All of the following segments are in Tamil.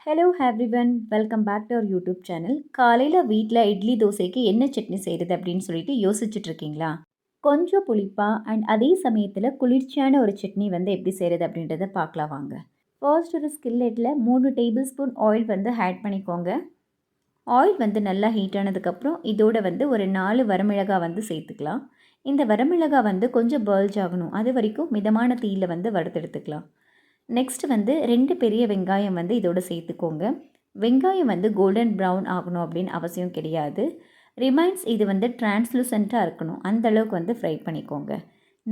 Hello everyone, welcome back to our YouTube channel. காலையில் வீட்டில் இட்லி தோசைக்கு என்ன சட்னி செய்கிறது அப்படின்னு சொல்லிட்டு யோசிச்சுட்டு இருக்கீங்களா? கொஞ்சம் புளிப்பாக அண்ட் அதே சமயத்தில் குளிர்ச்சியான ஒரு சட்னி வந்து எப்படி செய்கிறது அப்படின்றத பார்க்கலாம் வாங்க. ஃபர்ஸ்ட் ஒரு ஸ்கில்லெட்டில் 3 டேபிள் ஸ்பூன் ஆயில் வந்து ஆட் பண்ணிக்கோங்க. ஆயில் வந்து நல்லா ஹீட் ஆனதுக்கப்புறம் இதோட வந்து ஒரு 4 வரமிளகாய் வந்து சேர்த்துக்கலாம். இந்த வரமிளகாய் வந்து கொஞ்சம் பர்ல்ஜ் ஆகணும், அது வரைக்கும் மிதமான தீயில் வந்து வறுத்தெடுத்துக்கலாம். நெக்ஸ்ட் வந்து 2 பெரிய வெங்காயம் வந்து இதோட சேர்த்துக்கோங்க. வெங்காயம் வந்து கோல்டன் ப்ரௌன் ஆகணும் அப்படின்னு அவசியம் கிடையாது. ரிமைன்ஸ் இது வந்து டிரான்ஸ்லூசண்ட்டாக இருக்கணும், அந்த அளவுக்கு வந்து ஃப்ரை பண்ணிக்கோங்க.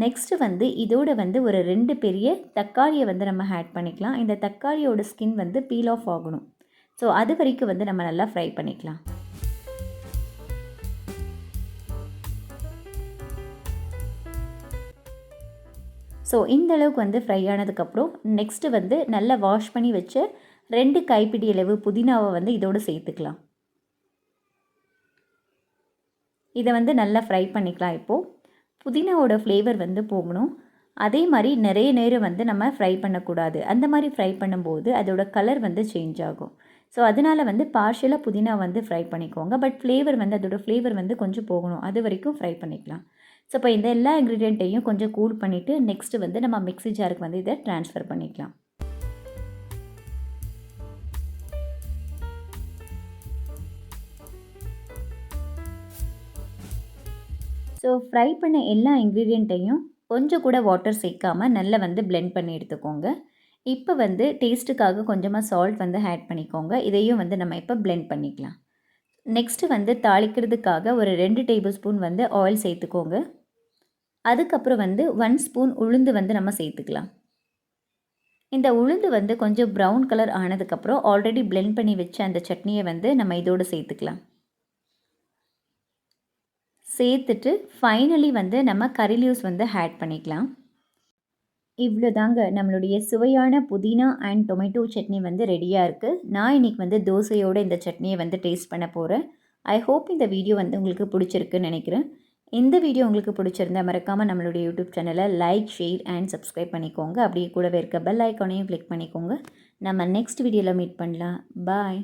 நெக்ஸ்ட்டு வந்து இதோட வந்து ஒரு 2 பெரிய தக்காளியை வந்து நம்ம ஆட் பண்ணிக்கலாம். இந்த தக்காளியோட ஸ்கின் வந்து பீல் ஆஃப் ஆகணும். ஸோ அது வரைக்கும் வந்து நம்ம நல்லா ஃப்ரை பண்ணிக்கலாம். ஸோ இந்த அளவுக்கு வந்து ஃப்ரை ஆனதுக்கப்புறம் நெக்ஸ்ட்டு வந்து நல்லா வாஷ் பண்ணி வச்ச 2 கைப்பிடி அளவு புதினாவை வந்து இதோடு சேர்த்துக்கலாம். இதை வந்து நல்லா ஃப்ரை பண்ணிக்கலாம். இப்போது புதினாவோட ஃப்ளேவர் வந்து போகணும். அதே மாதிரி நிறைய நேரம் வந்து நம்ம ஃப்ரை பண்ணக்கூடாது. அந்த மாதிரி ஃப்ரை பண்ணும்போது அதோட கலர் வந்து சேஞ்ச் ஆகும். ஸோ அதனால் வந்து பார்ஷியலாக புதினா வந்து ஃப்ரை பண்ணிக்கோங்க. பட் ஃப்ளேவர் வந்து அதோடய ஃப்ளேவர் வந்து கொஞ்சம் போகணும், அது வரைக்கும் ஃப்ரை பண்ணிக்கலாம். ஸோ இப்போ இந்த எல்லா இன்க்ரீடியண்ட்டையும் கொஞ்சம் கூல் பண்ணிவிட்டு நெக்ஸ்ட்டு வந்து நம்ம மிக்ஸி ஜாருக்கு வந்து இதை ட்ரான்ஸ்ஃபர் பண்ணிக்கலாம். ஸோ ஃப்ரை பண்ண எல்லா இன்க்ரீடியண்ட்டையும் கொஞ்சம் கூட வாட்டர் சேர்க்காமல் நல்லா வந்து பிளெண்ட் பண்ணி எடுத்துக்கோங்க. இப்போ வந்து டேஸ்ட்டுக்காக கொஞ்சமாக சால்ட் வந்து ஆட் பண்ணிக்கோங்க. இதையும் வந்து நம்ம இப்போ பிளெண்ட் பண்ணிக்கலாம். நெக்ஸ்ட்டு வந்து தாளிக்கிறதுக்காக ஒரு 2 டேபிள் ஸ்பூன் வந்து ஆயில் சேர்த்துக்கோங்க. அதுக்கப்புறம் வந்து 1 ஸ்பூன் உளுந்து வந்து நம்ம சேர்த்துக்கலாம். இந்த உளுந்து வந்து கொஞ்சம் ப்ரௌன் கலர் ஆனதுக்கப்புறம் ஆல்ரெடி பிளெண்ட் பண்ணி வச்ச அந்த சட்னியை வந்து நம்ம இதோடு சேர்த்துக்கலாம். சேர்த்துட்டு ஃபைனலி வந்து நம்ம கறி லீவ்ஸ் வந்து ஆட் பண்ணிக்கலாம். இவ்வளோ தாங்க, நம்மளுடைய சுவையான புதினா அண்ட் டொமேட்டோ சட்னி வந்து ரெடியாக இருக்குது. நான் இன்றைக்கி வந்து தோசையோடு இந்த சட்னியை வந்து டேஸ்ட் பண்ண போகிறேன். ஐ ஹோப் இந்த வீடியோ வந்து உங்களுக்கு பிடிச்சிருக்குன்னு நினைக்கிறேன். இந்த வீடியோ உங்களுக்கு பிடிச்சிருந்தா மறக்காமல் நம்மளுடைய யூடியூப் சேனலை லைக், ஷேர் அண்ட் சப்ஸ்கிரைப் பண்ணிக்கோங்க. அப்படியே கூடவே இருக்க பெல் ஐக்கானையும் கிளிக் பண்ணிக்கோங்க. நம்ம நெக்ஸ்ட் வீடியோவில் மீட் பண்ணலாம். பாய்.